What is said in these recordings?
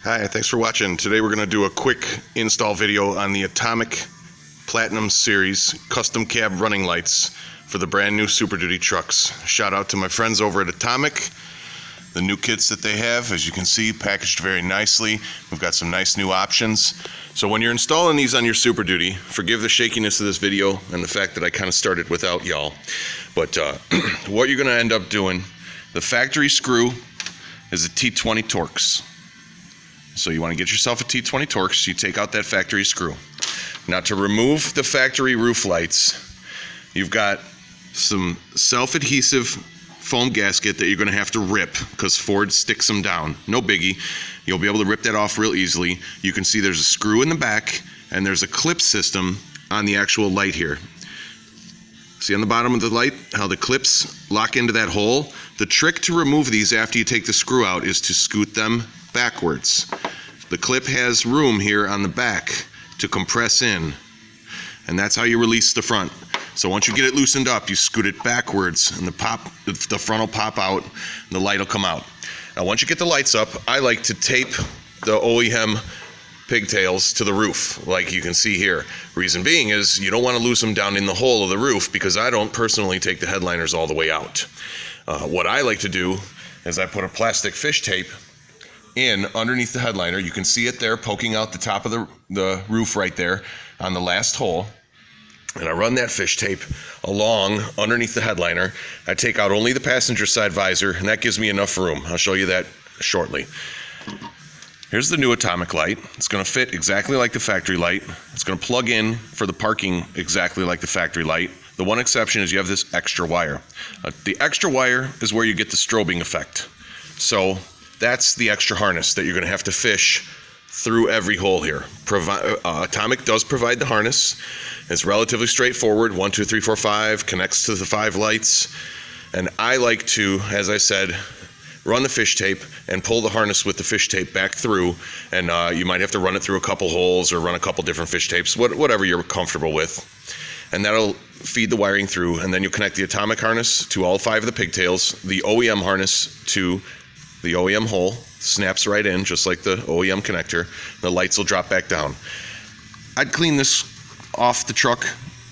Hi, thanks for watching. Today we're going to do a quick install video on the Atomic Platinum Series custom cab running lights for the brand new Super Duty trucks. Shout out to my friends over at Atomic. The new kits that they have, as you can see, packaged very nicely. We've got some nice new options. So when you're installing these on your Super Duty, forgive the shakiness of this video and the fact that I kind of started without y'all. But what you're going to end up doing, the factory screw is a T20 Torx. So you want to get yourself a T20 Torx, you take out that factory screw. Now to remove the factory roof lights, you've got some self-adhesive foam gasket that you're going to have to rip because Ford sticks them down. No biggie. You'll be able to rip that off real easily. You can see there's a screw in the back and there's a clip system on the actual light here. See on the bottom of the light how the clips lock into that hole? The trick to remove these after you take the screw out is to scoot them backwards. The clip has room here on the back to compress in, and that's how you release the front. So once you get it loosened up, you scoot it backwards and the front will pop out and the light will come out. Now once you get the lights up, I like to tape the OEM pigtails to the roof like you can see here. Reason being is you don't want to lose them down in the hole of the roof because I don't personally take the headliners all the way out. What I like to do is I put a plastic fish tape in underneath the headliner. You can see it there poking out the top of the roof right there on the last hole. And I run that fish tape along underneath the headliner. I take out only the passenger side visor, and that gives me enough room. I'll show you that shortly. Here's the new Atomic light. It's going to fit exactly like the factory light. It's going to plug in for the parking exactly like the factory light. The one exception is you have this extra wire. The extra wire is where you get the strobing effect. So that's the extra harness that you're going to have to fish through every hole here. Atomic does provide the harness. It's relatively straightforward. 1, 2, 3, 4, 5 connects to the 5 lights. And I like to, as I said, run the fish tape and pull the harness with the fish tape back through. And you might have to run it through a couple holes or run a couple different fish tapes, whatever you're comfortable with. And that'll feed the wiring through. And then you connect the Atomic harness to all 5 of the pigtails, the OEM harness to the OEM hole, snaps right in just like the OEM connector. The lights will drop back down. I'd clean this off the truck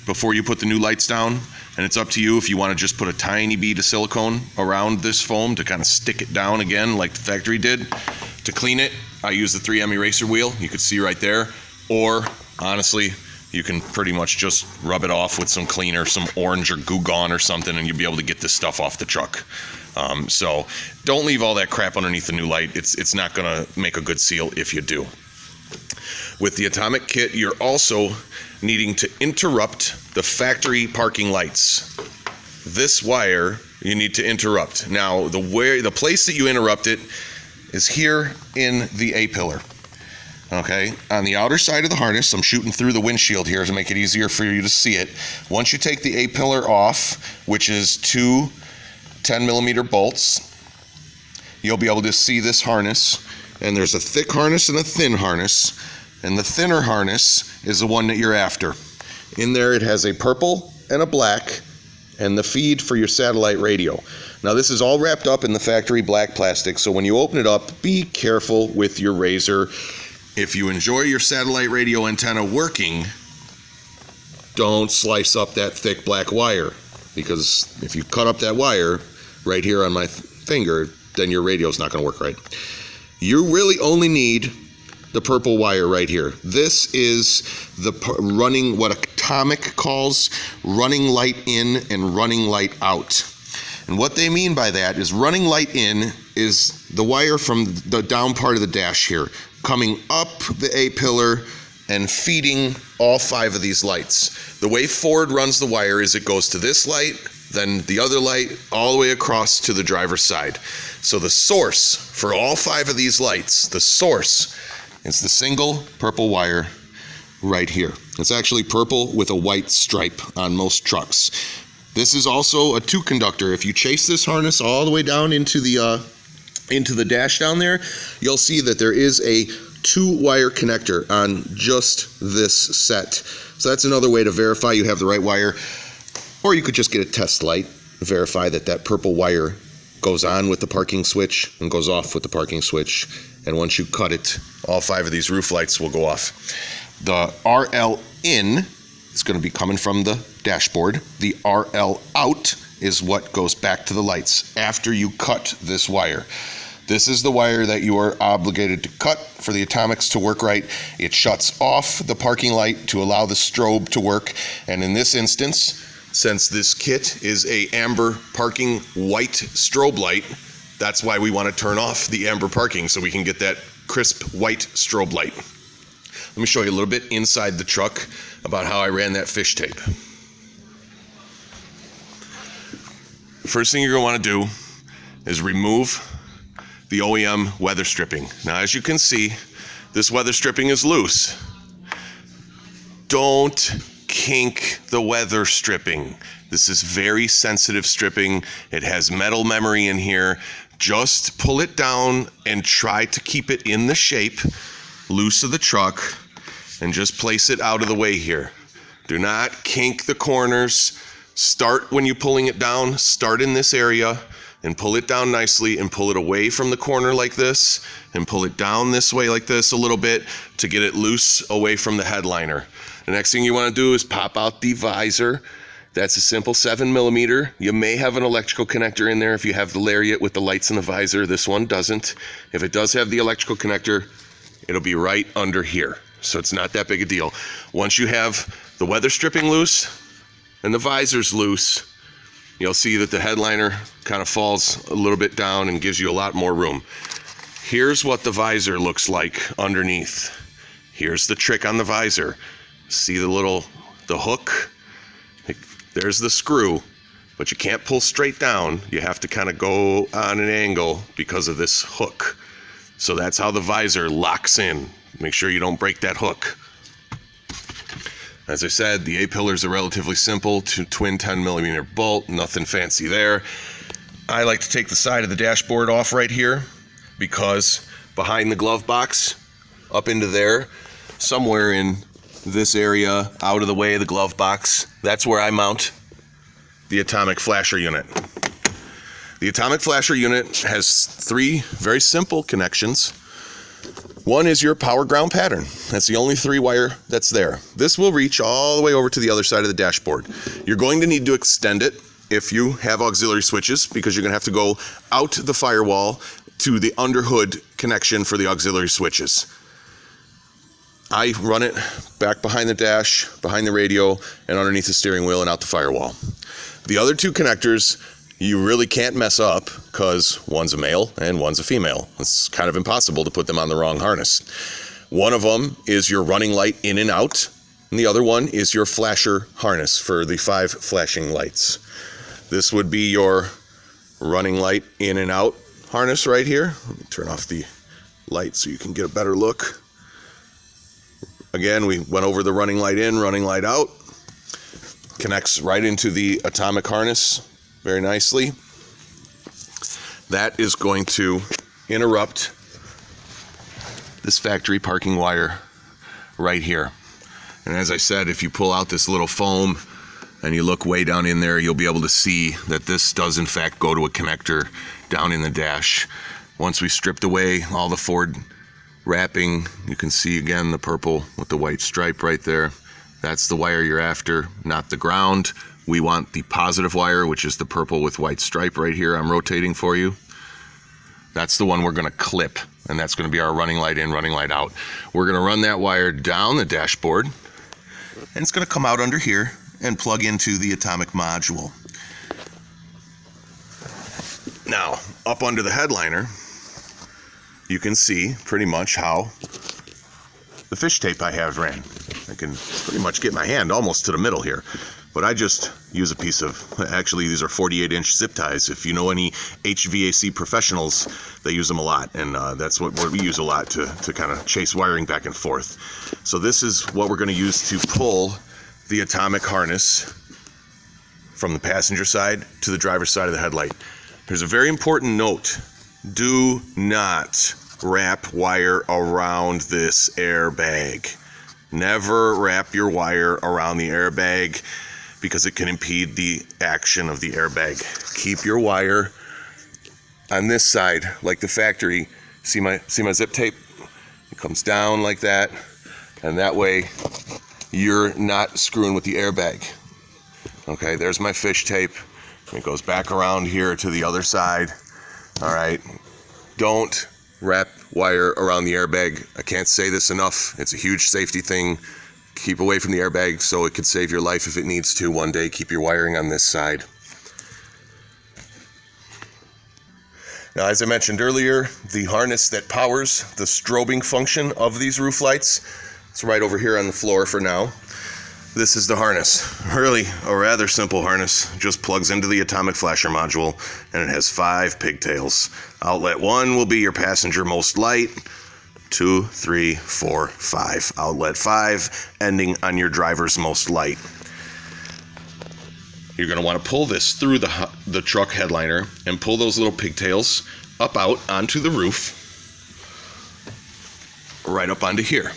before you put the new lights down, and it's up to you if you want to just put a tiny bead of silicone around this foam to kind of stick it down again like the factory did. To clean it, I use the 3M eraser wheel, you could see right there, or honestly you can pretty much just rub it off with some cleaner, some orange or Goo Gone or something, and you'll be able to get this stuff off the truck. So don't leave all that crap underneath the new light. It's not going to make a good seal if you do. With the Atomic kit, you're also needing to interrupt the factory parking lights. This wire you need to interrupt. Now the place that you interrupt it is here in the A-pillar. Okay, on the outer side of the harness, I'm shooting through the windshield here to make it easier for you to see it. Once you take the A-pillar off, which is 2 10mm bolts, you'll be able to see this harness. And there's a thick harness and a thin harness. And the thinner harness is the one that you're after. In there it has a purple and a black and the feed for your satellite radio. Now this is all wrapped up in the factory black plastic, so when you open it up, be careful with your razor. If you enjoy your satellite radio antenna working, don't slice up that thick black wire, because if you cut up that wire right here on my finger, then your radio's not going to work right. You really only need the purple wire right here. This is the running, what Atomic calls running light in and running light out. And what they mean by that is running light in is the wire from the down part of the dash here, coming up the A-pillar and feeding all 5 of these lights. The way Ford runs the wire is it goes to this light, then the other light, all the way across to the driver's side. So the source for all 5 of these lights, the source is the single purple wire right here. It's actually purple with a white stripe on most trucks. This is also a 2-conductor. If you chase this harness all the way down into the dash down there, you'll see that there is a 2-wire connector on just this set. So that's another way to verify you have the right wire. Or you could just get a test light, verify that that purple wire goes on with the parking switch and goes off with the parking switch, and once you cut it, all 5 of these roof lights will go off. The RL in is going to be coming from the dashboard. The RL out is what goes back to the lights after you cut this wire. This is the wire that you are obligated to cut for the atomics to work right. It shuts off the parking light to allow the strobe to work, and in this instance, since this kit is a amber parking white strobe light, that's why we want to turn off the amber parking so we can get that crisp white strobe light. Let me show you a little bit inside the truck about how I ran that fish tape. First thing you're going to want to do is remove the OEM weather stripping. Now, as you can see, this weather stripping is loose. Don't kink the weather stripping. This is very sensitive stripping. It has metal memory in here. Just pull it down and try to keep it in the shape, loose of the truck, and just place it out of the way here. Do not kink the corners. Start when you're pulling it down, start in this area and pull it down nicely and pull it away from the corner like this and pull it down this way like this a little bit to get it loose away from the headliner. The next thing you want to do is pop out the visor. That's a simple 7mm. You may have an electrical connector in there if you have the lariat with the lights in the visor. This one doesn't. If it does have the electrical connector, it'll be right under here. So it's not that big a deal. Once you have the weather stripping loose and the visor's loose, you'll see that the headliner kind of falls a little bit down and gives you a lot more room. Here's what the visor looks like underneath. Here's the trick on the visor. See the hook? There's the screw, but you can't pull straight down. You have to kind of go on an angle because of this hook. So that's how the visor locks in. Make sure you don't break that hook. As I said, the A-pillars are relatively simple, twin 10mm bolt, nothing fancy there. I like to take the side of the dashboard off right here because behind the glove box, up into there, somewhere in this area, out of the way of the glove box, that's where I mount the atomic flasher unit. The atomic flasher unit has 3 very simple connections. One is your power ground pattern. That's the only 3 wire that's there. This will reach all the way over to the other side of the dashboard. You're going to need to extend it if you have auxiliary switches because you're going to have to go out the firewall to the underhood connection for the auxiliary switches. I run it back behind the dash, behind the radio, and underneath the steering wheel and out the firewall. The other 2 connectors you really can't mess up because one's a male and one's a female. It's kind of impossible to put them on the wrong harness. One of them is your running light in and out, and the other one is your flasher harness for the 5 flashing lights. This would be your running light in and out harness right here. Let me turn off the light so you can get a better look. Again, we went over the running light in, running light out. Connects right into the atomic harness very nicely. That is going to interrupt this factory parking wire right here. And as I said, if you pull out this little foam and you look way down in there, you'll be able to see that this does in fact go to a connector down in the dash. Once we stripped away all the Ford wrapping, you can see again the purple with the white stripe right there. That's the wire you're after, not the ground. We want the positive wire, which is the purple with white stripe right here. I'm rotating for you. That's the one we're going to clip, and that's going to be our running light in, running light out. We're going to run that wire down the dashboard, and it's going to come out under here and plug into the atomic module. Now, up under the headliner, you can see pretty much how the fish tape I have ran. I can pretty much get my hand almost to the middle here, but I just use a piece of, actually these are 48-inch zip ties. If you know any HVAC professionals, they use them a lot, and that's what we use a lot to kind of chase wiring back and forth. So this is what we're going to use to pull the atomic harness from the passenger side to the driver's side of the headlight. There's a very important note. Do not wrap wire around this airbag. Never wrap your wire around the airbag because it can impede the action of the airbag. Keep your wire on this side like the factory See my zip tape? It comes down like that, and that way you're not screwing with the airbag. Okay, there's my fish tape. It goes back around here to the other side. All right, don't wrap wire around the airbag. I can't say this enough. It's a huge safety thing. Keep away from the airbag so it could save your life if it needs to one day. Keep your wiring on this side. Now, as I mentioned earlier, the harness that powers the strobing function of these roof lights, it's right over here on the floor for now. This is the harness. Really a rather simple harness. Just plugs into the atomic flasher module, and it has 5 pigtails. Outlet 1 will be your passenger most light. 2, 3, 4, 5. Outlet 5 ending on your driver's most light. You're going to want to pull this through the truck headliner and pull those little pigtails up out onto the roof, right up onto here.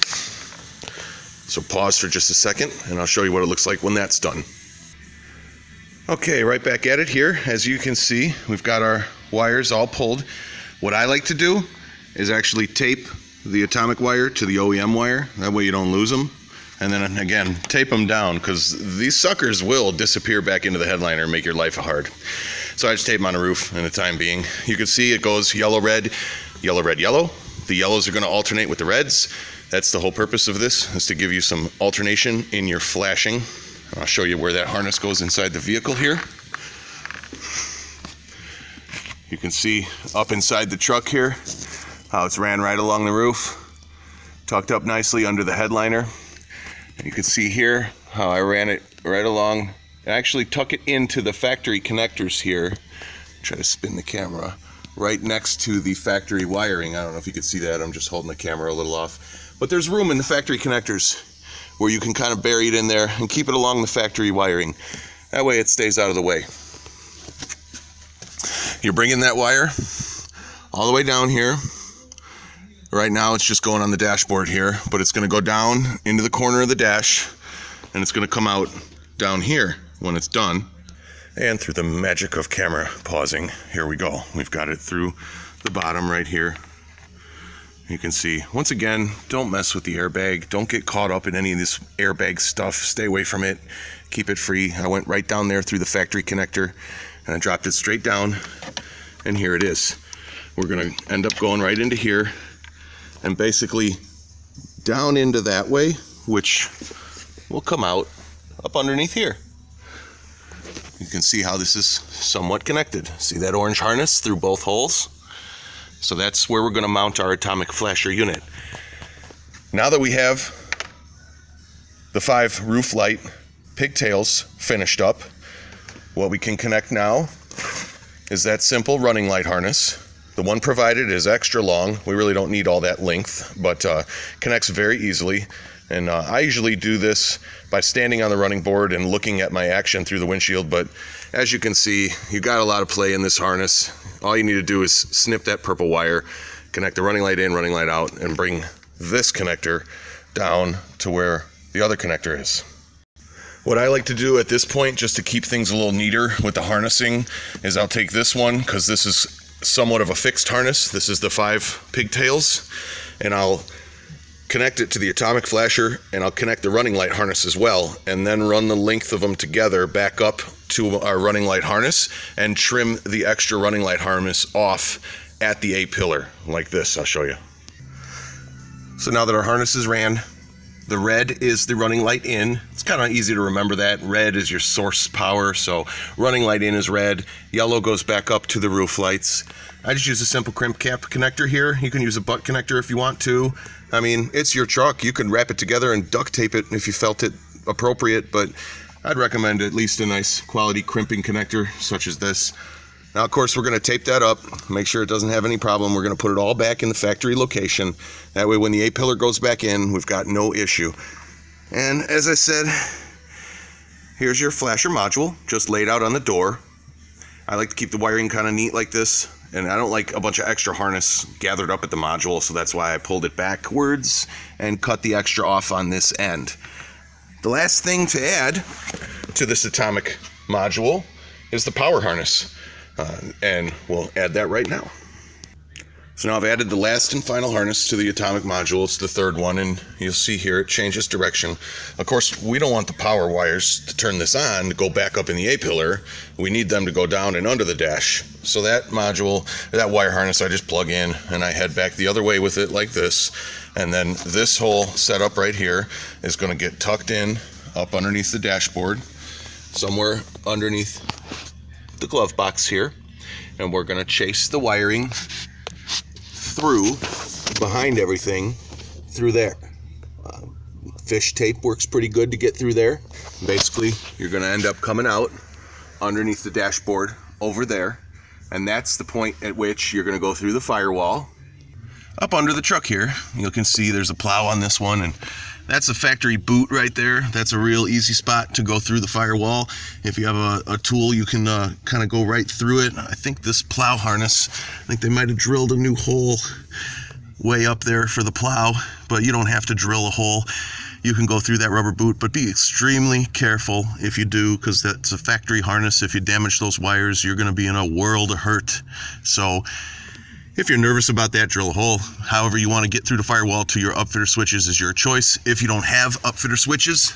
So pause for just a second and I'll show you what it looks like when that's done. Okay, right back at it here. As you can see, we've got our wires all pulled. What I like to do is actually tape the atomic wire to the OEM wire. That way you don't lose them. And then again, tape them down, because these suckers will disappear back into the headliner and make your life hard. So I just tape them on the roof in the time being. You can see it goes yellow, red, yellow, red, yellow. The yellows are going to alternate with the reds. That's the whole purpose of this, is to give you some alternation in your flashing. I'll show you where that harness goes inside the vehicle here. You can see up inside the truck here how it's ran right along the roof, tucked up nicely under the headliner. And you can see here how I ran it right along. I actually tuck it into the factory connectors here. Try to spin the camera right next to the factory wiring. I don't know if you can see that. I'm just holding the camera a little off. But there's room in the factory connectors where you can kind of bury it in there and keep it along the factory wiring. That way it stays out of the way. You're bringing that wire all the way down here. Right now it's just going on the dashboard here, but it's going to go down into the corner of the dash, and it's going to come out down here when it's done. And through the magic of camera pausing, here we go. We've got it through the bottom right here. You can see, once again, don't mess with the airbag. Don't get caught up in any of this airbag stuff. Stay away from it. Keep it free. I went right down there through the factory connector, and I dropped it straight down, and here it is. We're going to end up going right into here, and basically down into that way, which will come out up underneath here. You can see how this is somewhat connected. See that orange harness through both holes? So that's where we're going to mount our atomic flasher unit. Now that we have the 5 roof light pigtails finished up, what we can connect now is that simple running light harness. The one provided is extra long. We really don't need all that length, but connects very easily. And I usually do this by standing on the running board and looking at my action through the windshield. But as you can see, you got a lot of play in this harness. All you need to do is snip that purple wire, connect the running light in, running light out, and bring this connector down to where the other connector is. What I like to do at this point, just to keep things a little neater with the harnessing, is I'll take this one, because this is somewhat of a fixed harness. This is the 5 pigtails, and I'll connect it to the atomic flasher, and I'll connect the running light harness as well, and then run the length of them together back up to our running light harness and trim the extra running light harness off at the A pillar like this. I'll show you. So now that our harness is ran, the red is the running light in. It's kind of easy to remember that. Red is your source power, so running light in is red. Yellow goes back up to the roof lights. I just use a simple crimp cap connector here. You can use a butt connector if you want to. I mean, it's your truck. You can wrap it together and duct tape it if you felt it appropriate, but I'd recommend at least a nice quality crimping connector such as this. Now, of course, we're going to tape that up, make sure it doesn't have any problem. We're going to put it all back in the factory location. That way, when the A-pillar goes back in, we've got no issue. And as I said, here's your flasher module, just laid out on the door. I like to keep the wiring kind of neat like this, and I don't like a bunch of extra harness gathered up at the module, so that's why I pulled it backwards and cut the extra off on this end. The last thing to add to this atomic module is the power harness. And we'll add that right now. So now I've added the last and final harness to the atomic module. It's the third one, and you'll see here it changes direction. Of course, we don't want the power wires to turn this on to go back up in the A-pillar. We need them to go down and under the dash. So that module, that wire harness, I just plug in and I head back the other way with it like this. And then this whole setup right here is going to get tucked in up underneath the dashboard, somewhere underneath the glove box here. And we're going to chase the wiring through behind everything through there. Fish tape works pretty good to get through there. Basically, you're going to end up coming out underneath the dashboard over there, and that's the point at which you're going to go through the firewall. Up under the truck here, you can see there's a plow on this one, and that's a factory boot right there. That's a real easy spot to go through the firewall. If you have a tool, you can kind of go right through it. I think this plow harness, I think they might have drilled a new hole way up there for the plow, but you don't have to drill a hole. You can go through that rubber boot, but be extremely careful if you do, because that's a factory harness. If you damage those wires, you're going to be in a world of hurt. So if you're nervous about that, drill a hole. However you want to get through the firewall to your upfitter switches is your choice. If you don't have upfitter switches,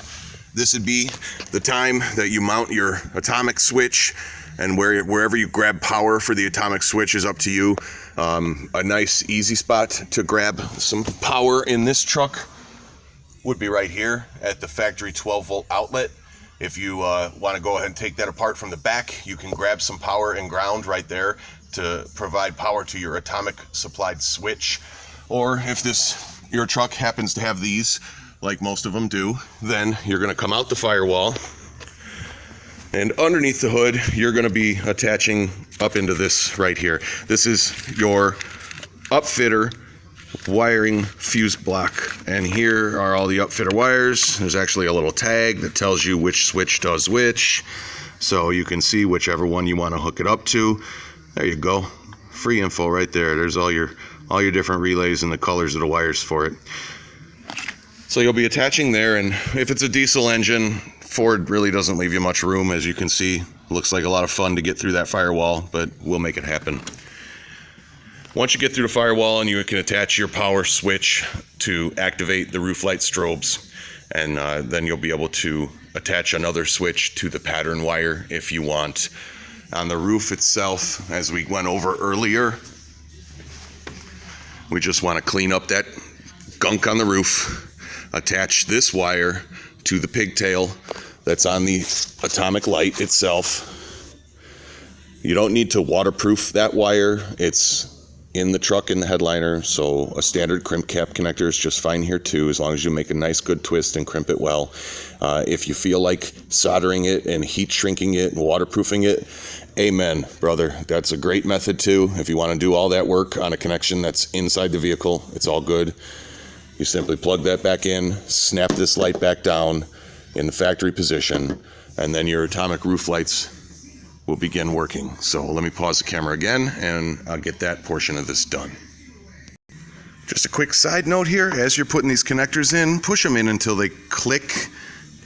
this would be the time that you mount your atomic switch, and wherever you grab power for the atomic switch is up to you. A nice easy spot to grab some power in this truck would be right here at the factory 12-volt outlet. If you want to go ahead and take that apart from the back, you can grab some power and ground right there to provide power to your atomic supplied switch. Or if your truck happens to have these, like most of them do, then you're going to come out the firewall, and underneath the hood you're going to be attaching up into this right here. This is your upfitter wiring fuse block, and here are all the upfitter wires. There's actually a little tag that tells you which switch does which, so you can see whichever one you want to hook it up to. There you go, free info right there. There's all your different relays and the colors of the wires for it. So you'll be attaching there, and if it's a diesel engine, Ford really doesn't leave you much room. As you can see, looks like a lot of fun to get through that firewall, but we'll make it happen. Once you get through the firewall, and you can attach your power switch to activate the roof light strobes, and then you'll be able to attach another switch to the pattern wire if you want. On the roof itself, as we went over earlier, we just want to clean up that gunk on the roof. Attach this wire to the pigtail that's on the atomic light itself. You don't need to waterproof that wire. It's in the truck in the headliner, so a standard crimp cap connector is just fine here too, as long as you make a nice good twist and crimp it well. If you feel like soldering it and heat shrinking it and waterproofing it, amen, brother. That's a great method too. If you want to do all that work on a connection that's inside the vehicle, it's all good. You simply plug that back in, snap this light back down in the factory position, and then your atomic roof lights will begin working. So let me pause the camera again, and I'll get that portion of this done. Just a quick side note here, as you're putting these connectors in, push them in until they click.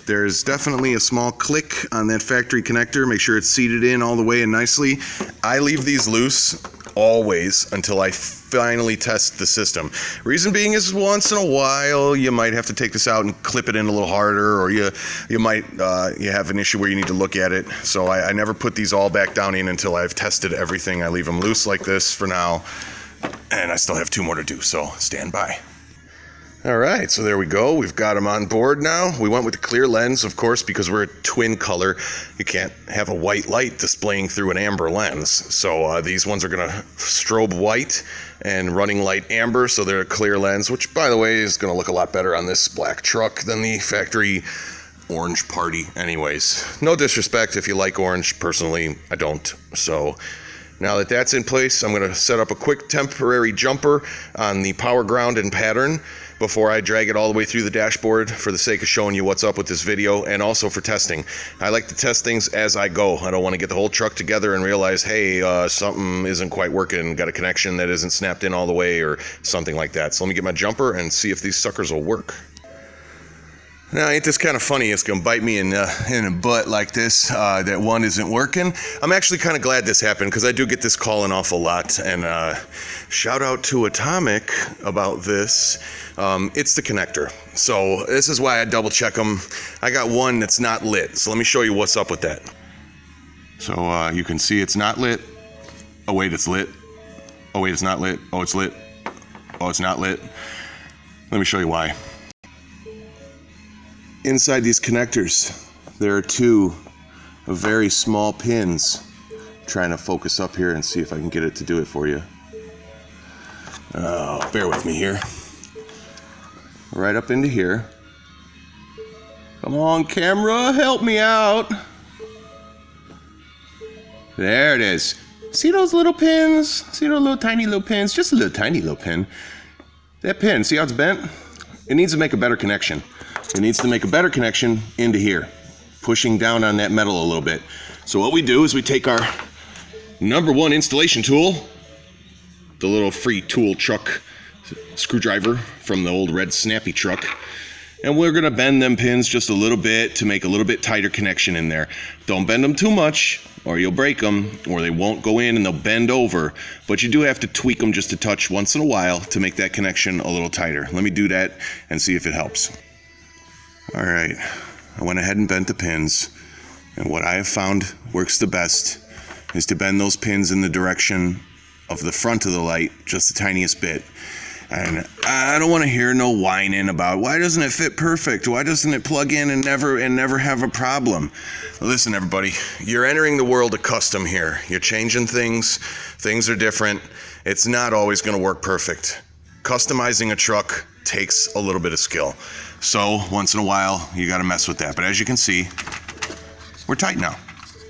There's definitely a small click on that factory connector. Make sure it's seated in all the way and nicely. I leave these loose always until I finally test the system. Reason being is once in a while you might have to take this out and clip it in a little harder, or you might you have an issue where you need to look at it. So I never put these all back down in until I've tested everything. I leave them loose like this for now, and I still have 2 more to do, so stand by. All right, so there we go. We've got them on board now. We went with the clear lens, of course, because we're a twin color. You can't have a white light displaying through an amber lens. So these ones are going to strobe white and running light amber, so they're a clear lens, which, by the way, is going to look a lot better on this black truck than the factory orange party anyways. No disrespect if you like orange. Personally, I don't. So now that that's in place, I'm going to set up a quick temporary jumper on the power ground and pattern before I drag it all the way through the dashboard, for the sake of showing you what's up with this video, and also for testing. I like to test things as I go. I don't want to get the whole truck together and realize, hey, something isn't quite working, got a connection that isn't snapped in all the way, or something like that. So let me get my jumper and see if these suckers will work. Now, ain't this kind of funny? It's gonna bite me in the butt like this, that one isn't working. I'm actually kind of glad this happened because I do get this call an awful lot, and shout out to Atomic about this. It's the connector. So this is why I double check them. I got one that's not lit, so let me show you what's up with that. So you can see it's not lit. Oh wait, it's lit. Oh wait, it's not lit. Oh, it's lit. Oh, it's not lit. Let me show you why. Inside these connectors, there are two very small pins. I'm trying to focus up here and see if I can get it to do it for you. Oh, bear with me here. Right up into here. Come on, camera, help me out. There it is. See those little pins? See those little tiny little pins? Just a little tiny little pin. That pin, see how it's bent? It needs to make a better connection. It needs to make a better connection into here, pushing down on that metal a little bit. So what we do is we take our #1 installation tool, the little free tool truck screwdriver from the old red snappy truck, and we're gonna bend them pins just a little bit to make a little bit tighter connection in there. Don't bend them too much or you'll break them, or they won't go in and they'll bend over, but you do have to tweak them just a touch once in a while to make that connection a little tighter. Let me do that and see if it helps. All right, I went ahead and bent the pins, and what I have found works the best is to bend those pins in the direction of the front of the light just the tiniest bit. And I don't want to hear no whining about why doesn't it fit perfect? Why doesn't it plug in and never have a problem? Listen, everybody, you're entering the world of custom here. You're changing things. Things are different. It's not always going to work perfect. Customizing a truck takes a little bit of skill. So once in a while, you got to mess with that. But as you can see, we're tight now.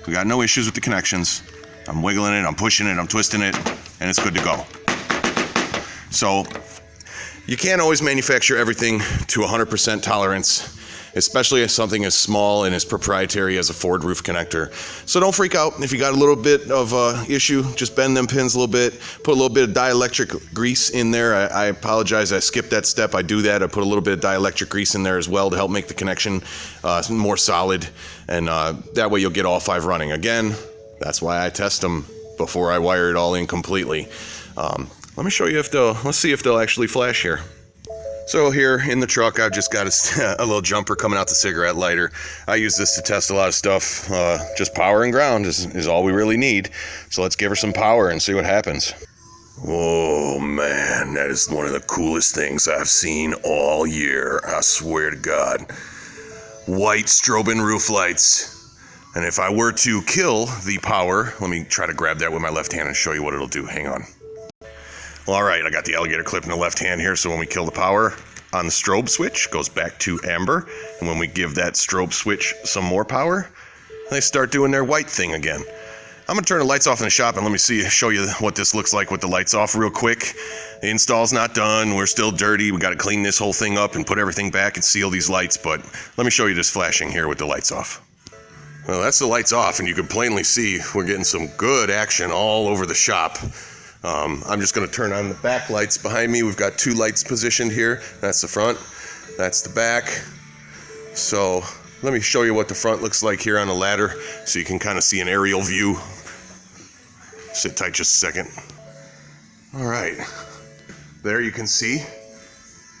We got no issues with the connections. I'm wiggling it, I'm pushing it, I'm twisting it, and it's good to go. So you can't always manufacture everything to 100% tolerance, especially if something as small and as proprietary as a Ford roof connector. So don't freak out. If you got a little bit of issue, just bend them pins a little bit, put a little bit of dielectric grease in there. I apologize, I skipped that step. I do that. I put a little bit of dielectric grease in there as well to help make the connection more solid, and that way you'll get all 5 running. Again, that's why I test them before I wire it all in completely. Let me show you if let's see if they'll actually flash here. So here in the truck, I've just got a little jumper coming out the cigarette lighter. I use this to test a lot of stuff. Just power and ground is all we really need. So let's give her some power and see what happens. Oh man, that is one of the coolest things I've seen all year. I swear to God. White strobing roof lights. And if I were to kill the power, let me try to grab that with my left hand and show you what it'll do. Hang on. Well, all right, I got the alligator clip in the left hand here, so when we kill the power on the strobe switch, it goes back to amber, and when we give that strobe switch some more power, they start doing their white thing again. I'm gonna turn the lights off in the shop and let me show you what this looks like with the lights off real quick. The install's not done, we're still dirty, we gotta clean this whole thing up and put everything back and seal these lights, but let me show you this flashing here with the lights off. Well, that's the lights off, and you can plainly see we're getting some good action all over the shop. I'm just going to turn on the back lights behind me. We've got 2 lights positioned here. That's the front, that's the back. So let me show you what the front looks like here on the ladder so you can kind of see an aerial view. Sit tight just a second. All right, there you can see.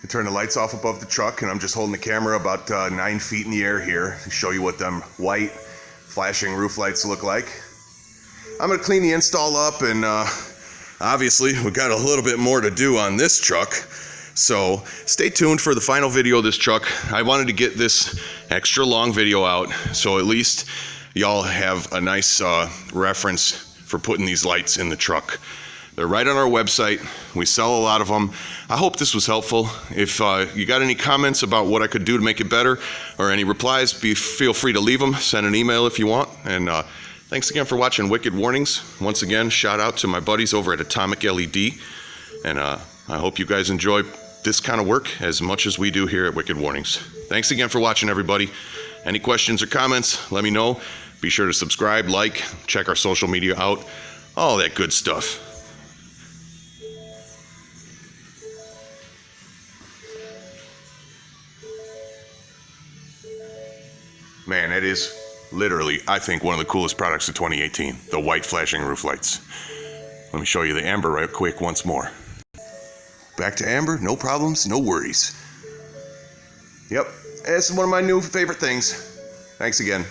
I turn the lights off above the truck, and I'm just holding the camera about 9 feet in the air here to show you what them white flashing roof lights look like. I'm going to clean the install up, and obviously we got a little bit more to do on this truck, so stay tuned for the final video of this truck. I wanted to get this extra long video out so at least y'all have a nice reference for putting these lights in the truck. They're right on our website. We sell a lot of them. I hope this was helpful. If you got any comments about what I could do to make it better, or any replies, feel free to leave them. Send an email if you want. And thanks again for watching Wicked Warnings. Once again, shout out to my buddies over at Atomic LED. And I hope you guys enjoy this kind of work as much as we do here at Wicked Warnings. Thanks again for watching, everybody. Any questions or comments, let me know. Be sure to subscribe, like, check our social media out, all that good stuff. Man, that is literally, I think, one of the coolest products of 2018. The white flashing roof lights. Let me show you the amber right quick once more. Back to amber, no problems, no worries. Yep, this is one of my new favorite things. Thanks again.